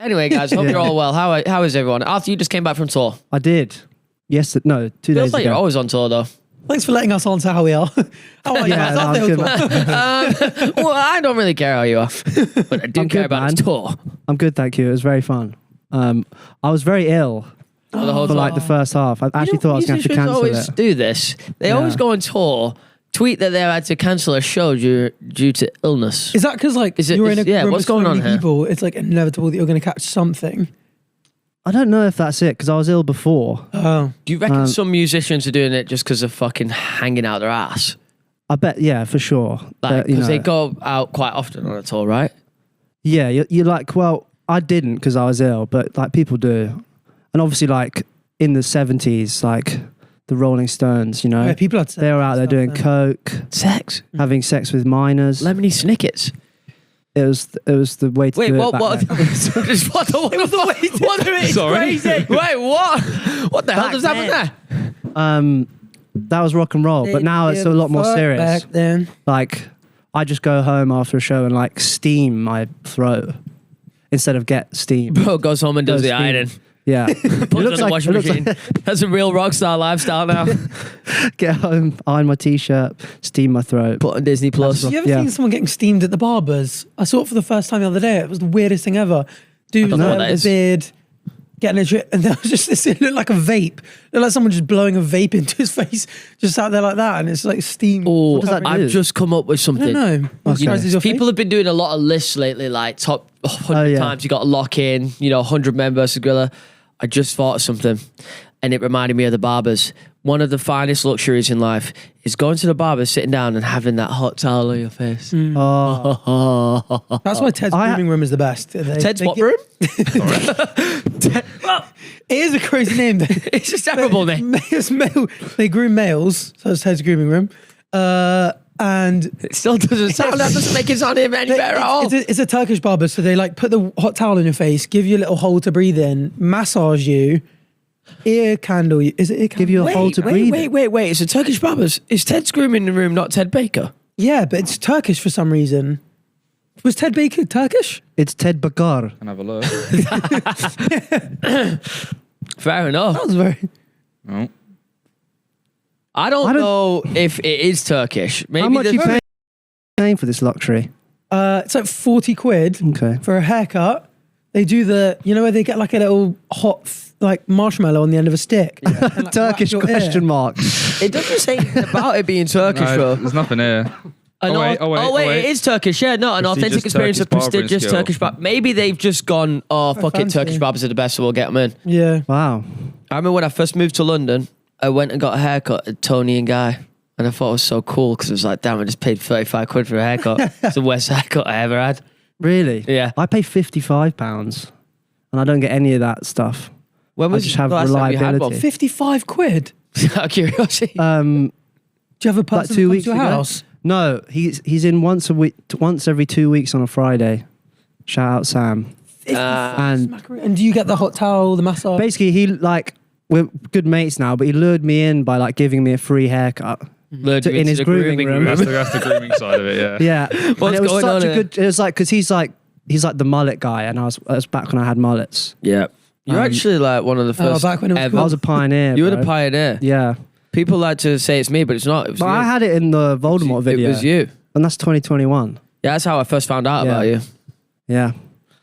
Anyway, guys, hope you're all well. How is everyone? Arthur, you just came back from tour. I did. Yes, no, 2 days Feels like ago. you're always on tour, though. Thanks for letting us on to how we are. How are you? Yeah, no, I'm good. Well, I don't really care how you are, but I do care about this tour. I'm good, thank you. It was very fun. I was very ill For the whole for tour. like the first half. I actually thought I was going to have to cancel always it. do this. They always go on tour, tweet that they had to cancel a show due to illness. Is that because you were in a room what's with so going on many here? people? It's like inevitable that you're going to catch something. I don't know if that's it because I was ill before. Oh, Do you reckon some musicians are doing it just because of fucking hanging out their ass? I bet, yeah, for sure. Like, You because they know, go out quite often on a tour, right? yeah, you're like, well, I didn't because I was ill, but like people do. And obviously like in the 70s, like the Rolling Stones, you know, yeah, people had sex they were out there and doing stuff, coke, Sex. having sex with minors. Lemony Snickets. It was the way to Wait, do what? it What? back then. It was the way to what? It's Sorry. crazy. Wait, what? What the hell Back does happen then. there? That was rock and roll, but now it's a lot more Fuck serious. Back then. Like, I just go home after a show and like steam my throat instead of get steam. Bro goes home and does the steam. ironing. Yeah, Puts it in the washing machine. That's a real rock star lifestyle now. get home, iron my t-shirt, steam my throat. Put on Disney Plus. Have you ever Yeah. seen someone getting steamed at the Barbers? I saw it for the first time the other day. It was the weirdest thing ever. Dude was know there what that with a beard, getting a drip, and there was just this. It looked like a vape. It looked like someone just blowing a vape into his face, just out there like that, and it's like steam. Oh, does that do? I've just come up with I something. don't know. What Okay. size is your People face? have been doing a lot of lists lately, like top 100 yeah. times you got to lock in, 100 men versus gorilla. I just thought of something, and it reminded me of the Barbers. One of the finest luxuries in life is going to the barber, sitting down and having that hot towel on your face. Oh, That's why Ted's grooming room is the best. Ted's what room? Well, it is a crazy name. It's a terrible name. They groom males, so it's Ted's grooming room. And It still doesn't sound. That doesn't make it sound any better at all. it's a Turkish barber, so they like put the hot towel on your face, give you a little hole to breathe in, massage you, ear candle you. Is it ear candle? give you a hole to breathe. Wait. It's a Turkish barbers. Is Ted's grooming room not Ted Baker? Yeah, but it's Turkish for some reason. Was Ted Baker Turkish? It's Ted Bakar. Can have a look. Fair enough. That was very. Oh. I don't know if it is Turkish. Maybe How much the- are you paying for this luxury? It's like 40 quid Okay. for a haircut. They do where they get like a little hot like marshmallow on the end of a stick. And, like, Turkish whack your ear. question mark. It doesn't say about it being Turkish, No, bro. there's nothing here. Oh wait, it is Turkish. Yeah, no, an authentic Prestigious experience of Turkish barbering prestigious skill. Turkish barber. Maybe they've just gone, oh, fuck it, fancy. Turkish barbers are the best, so we'll get them in. Yeah. Wow. I remember when I first moved to London, I went and got a haircut at Tony and Guy. And I thought it was so cool because it was like, damn, I just paid 35 quid for a haircut. It's the worst haircut I ever had. Really? Yeah. I pay £55 and I don't get any of that stuff. When was just have the last time you had one? reliability. 55 quid. Out of curiosity. Do you have a person Like 2 that comes weeks to your ago. house? No, he's in once a week, once every 2 weeks on a Friday. Shout out Sam. And And do you get the hot towel, the massage? basically we're good mates now, but he lured me in by like giving me a free haircut. Lured you in into his the grooming room. That's the grooming side of it, yeah. Yeah. What's And it was going such on a here? good, it was like, cause he's like the mullet guy and I was back when I had mullets. Yeah. You're actually like one of the first back when it was ever. I was a pioneer. You were the bro. pioneer. Yeah. People like to say it's me, but it's not. It was But you. I had it in the Voldemort video. It was you. And that's 2021. Yeah, that's how I first found out Yeah. about you. Yeah.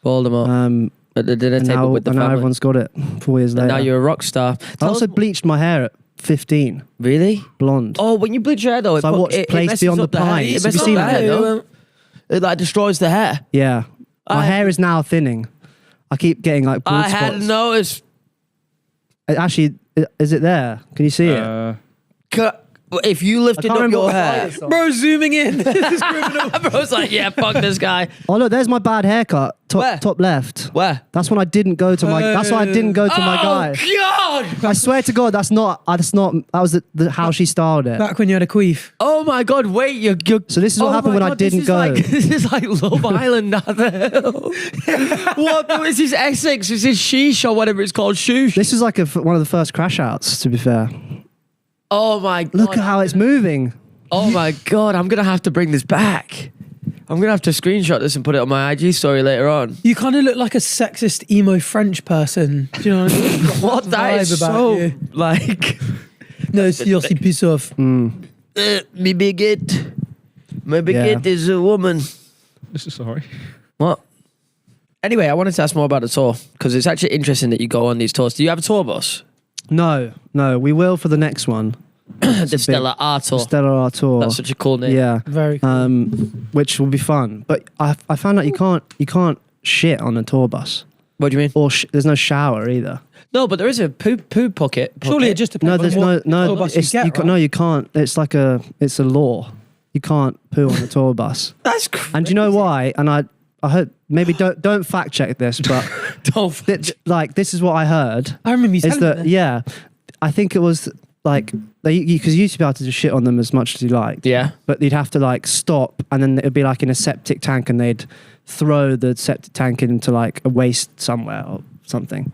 Voldemort. But they didn't And tape it now, with the and now family. everyone's got it 4 years And later. now you're a rock star. I Tell also us- bleached my hair at 15, Really? blonde. Oh, when you bleach your hair though, So I watched Place messes Beyond up the hair. Pines. It Have messes you up seen the that? hair, though. It like destroys the hair. Yeah. My I- hair is now thinning. I keep getting like bald I spots. hadn't noticed. Actually, is it there? Can you see it? If you lifted I up can't your remember hair, what size. Bro, zooming in. bro's like, yeah, fuck this guy. Oh look, there's my bad haircut. Where? Top left. Where? That's when I didn't go to my. That's why I didn't go to my guy. God! I swear to God, that's not. That was how she styled it. Back when you had a queef. Oh my God! Wait, you're So this is what oh happened my when I God, didn't this is go. Like, this is like Love Island now. What? This is Essex. This is Sheesh or whatever it's called. Shoosh. This is like one of the first crash outs. To be fair, Oh my God! look at how it's moving. Oh my God! I'm gonna have to bring this back. I'm gonna have to screenshot this and put it on my IG story later on. You kind of look like a sexist emo French person. Do you know what I mean? What? That is Vibe about so you. like. No, c'est aussi piss off. Me bigot. My bigot is a woman. Sorry. What? Anyway, I wanted to ask more about the tour because it's actually interesting that you go on these tours. Do you have a tour bus? No, we will for the next one. The Stella R tour. Stella R tour. That's such a cool name. Yeah. Very cool. Which will be fun. But I found out you can't shit on a tour bus. What do you mean? Or there's no shower either. No, but there is a poo pocket. Surely it just depends No, there's on what no. tour bus you get, right? No, you can't. It's like it's a law. You can't poo on the tour bus. That's crazy. And do you know why? And I hope maybe don't fact check this, but like this is what I heard. I remember you Is telling that me that. yeah? I think it was like because you used to be able to just shit on them as much as you liked. Yeah. But you'd have to like stop, and then it'd be like in a septic tank, and they'd throw the septic tank into like a waste somewhere or something.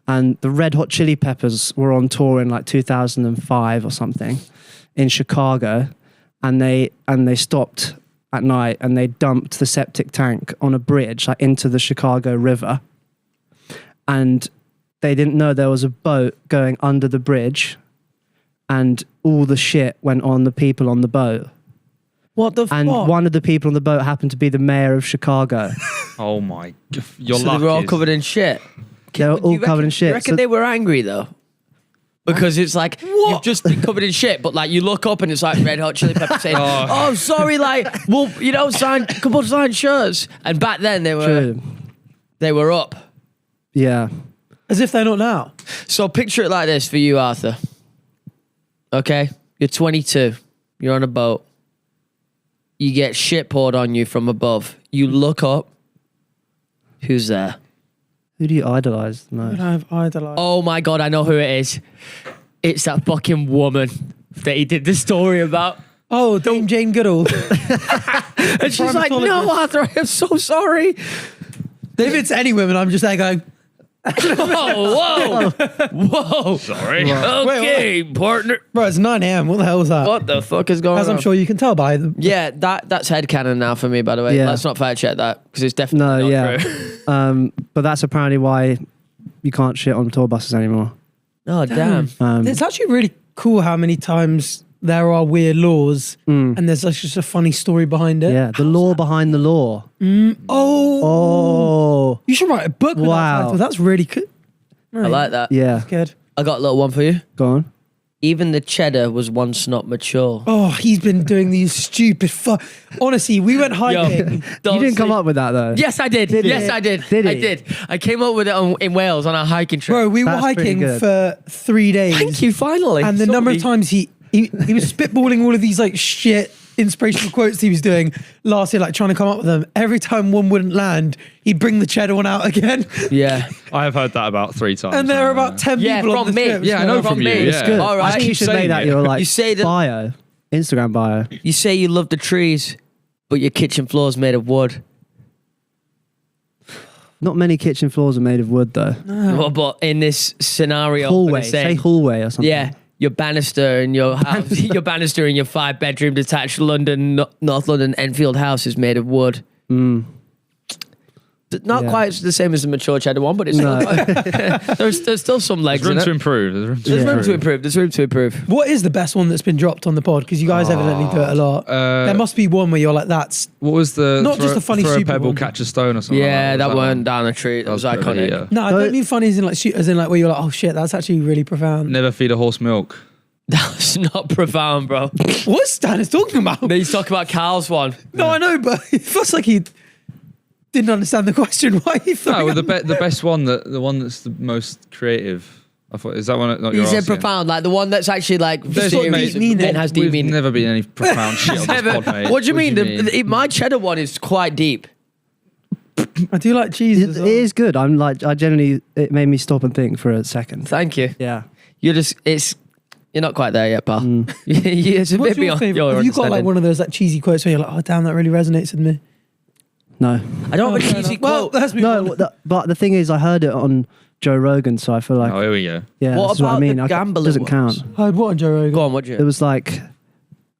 And the Red Hot Chili Peppers were on tour in like 2005 or something in Chicago, and they stopped at night and they dumped the septic tank on a bridge like into the Chicago River, and they didn't know there was a boat going under the bridge, and all the shit went on the people on the boat. What the fuck? And one of the people on the boat happened to be the mayor of Chicago. Oh my! Your So luck they were all is- covered in shit. They were all covered in shit. You reckon So- they were angry though? Because it's like you've just been covered in shit, but like you look up and it's like Red Hot Chili Peppers saying, "Oh, sorry, like, well, you know, come on, sign shirts." And back then they were up. Yeah. As if they're not now. So picture it like this for you, Arthur. Okay, you're 22. You're on a boat. You get shit poured on you from above. You look up. Who's there? Who do you idolize the most? I've idolized. Oh my God, I know who it is. It's that fucking woman that he did the story about. Oh, Dame Jane Goodall. And she's like, no, Arthur, I'm so sorry. If it's any women, I'm just there going, Whoa. Sorry. Okay, partner. bro, it's 9 a.m. What the hell is that? What the fuck is going As on? I'm sure you can tell by the... Yeah, that's headcanon now for me, by the way. Yeah. Let's not fact check that because it's definitely not true. But that's apparently why you can't shit on tour buses anymore. Oh, damn. It's actually really cool how many times there are weird laws and there's like just a funny story behind it. Yeah, the law behind the law. Oh. You should write a book with Wow. that title. That's really good. I like that. Yeah, Good. I got a little one for you. go on. Even the cheddar was once not mature. Oh, he's been doing these stupid Honestly, we went hiking. You didn't come up with that though. Yes, I did. Did Yes, he? I did. Did I he? did. I came up with it in Wales on a hiking trip. Bro, we were That's pretty hiking good. for 3 days. Thank you, finally. And the number of times he was spitballing all of these like shit inspirational quotes he was doing last year, like trying to come up with them. Every time one wouldn't land, he'd bring the cheddar one out again. Yeah. I have heard that about 3 times. And there are about 10 Yeah, people on from the me. trip. Yeah, I know from you, me. yeah. It's good. All I right. think you should make saying that it. your like You say that- bio, Instagram bio. You say you love the trees, but your kitchen floor is made of wood. Not many kitchen floors are made of wood though. Well, but in this scenario, Hallway, I'm saying- say hallway or something. yeah, your banister in your house, your banister in your 5-bedroom detached North London Enfield house is made of wood. Not Yeah. quite the same as the mature cheddar one, but it's No. there's still some legs There's room in to it. improve. There's room to improve. There's room to improve. What is the best one that's been dropped on the pod? Because you guys evidently do it a lot. There must be one where you're like, that's... What was the Not just a funny, throw a stupid pebble, one. catch a stone or something? Yeah, like that Was went down a tree. That was iconic. yeah. No, I don't mean funny as in like, as in like where you're like, oh shit, that's actually really profound. Never feed a horse milk. That's not profound, bro. What's Stan is talking about? Then he's talking about Carl's one. No, I know, but it feels like he didn't understand the question. Why he No, the best one, the one that's the most creative. I thought, is that one not He you're said asking? profound, like the one that's actually like There's serious deep meaning. and has deep We've meaning. never been any profound shit on this Never- pod, mate. What do you mean? My cheddar one is quite deep. I do like cheese It as well. is good. I'm like, I generally, it made me stop and think for a second. Thank you. Yeah. You're not quite there yet, pal. It's a What's bit your beyond favourite? your Have you got like understanding. one of those like cheesy quotes where you're like, oh damn, that really resonates with me? No. I don't have a fair cheesy enough. Well, quote. that's me. No, but the thing is, I heard it on Joe Rogan, so I feel like, Oh, here we go. yeah, What this is what I about mean. the gambler doesn't ones? count. Heard what on Joe Rogan? Go on, what do It you? was like,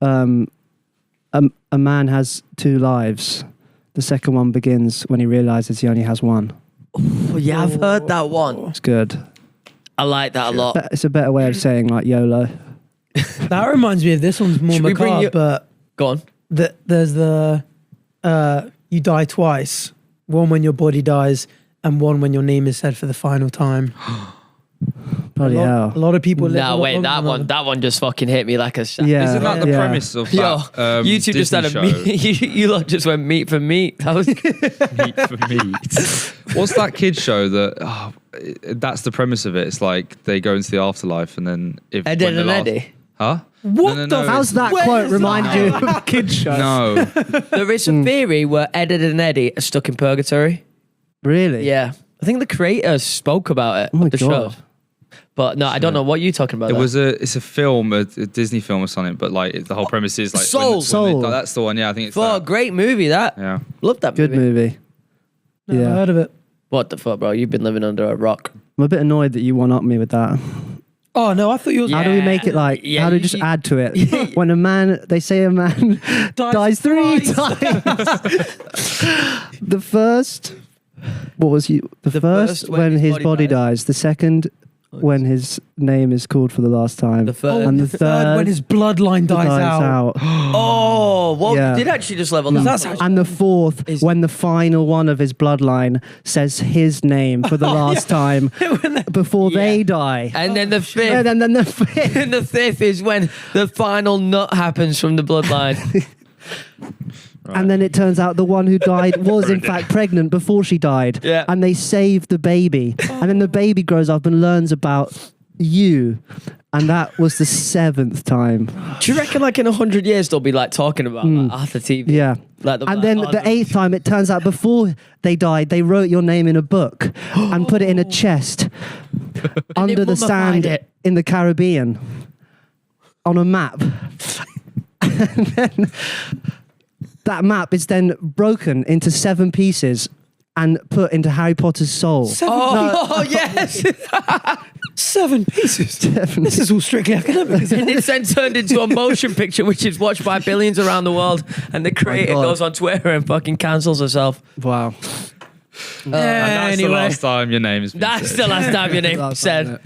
a man has 2 lives, The second one begins when he realizes he only has one. Oh, yeah, I've heard that one. It's good. I like that a lot. It's a better way of saying like YOLO. That reminds me of this one's more Should we bring macabre, you- but Go on. there's the you die twice. One when your body dies, and one when your name is said for the final time. Bloody hell. A lot of people live. a No, lot wait, longer that one just fucking hit me like a shot. Yeah. Isn't that the Yeah. premise of Yo, that you two just Disney had a show? meat. You lot just went meat for meat. That was Meat for meat. What's that kid show that? That's the premise of it. It's like they go into the afterlife, and then if Ed, when Ed the and last- Eddie. Huh? What No, the no, How's that Where quote is remind that? you of a kid's show? No. There is a theory where Ed, Ed and Eddie are stuck in purgatory. Really? Yeah, I think the creators spoke about it. Oh my of the God. show. But no, I don't know what you're talking about. It's a film, a Disney film or something. But like the whole premise is like Soul. Soul. that's the one. Yeah, I think it's Oh, that. great movie that. Yeah. Love that Good movie. Never Yeah. heard of it. What the fuck, bro? You've been living under a rock. I'm a bit annoyed that you one-up me with that. Oh no, I thought you was. How do we make it like? Yeah, how do we you- just add to it? When they say a man dies 3 times. The first, what was you? The first when his body dies. The second when his name is called for the last time. The third. and the third when his bloodline dies out. Oh, well, Yeah. you did actually just level that. That's up. And the fourth, Is- when the final one of his bloodline says his name for the last time before they die. And then the fifth. And then the fifth. And the fifth is when the final nut happens from the bloodline. And then it turns out the one who died was in fact pregnant before she died. Yeah. And they saved the baby. And then the baby grows up and learns about you. And that was the 7th time. Do you reckon, like in 100 years, they'll be like talking about like, Arthur TV? Yeah. Like, they'll be And like, then oh, the no. 8th time, it turns out before they died, they wrote your name in a book and put it in a chest under the mummified sand it. in the Caribbean on a map. And then that map is then broken into 7 pieces and put into Harry Potter's soul. Oh, yes. 7 pieces. Definitely. This is all strictly academic. Isn't it? And it's then turned into a motion picture, which is watched by billions around the world. And the creator God. goes on Twitter and fucking cancels herself. Wow. And that's the Anyway. last time your name is. That's the last time your name Last said. time,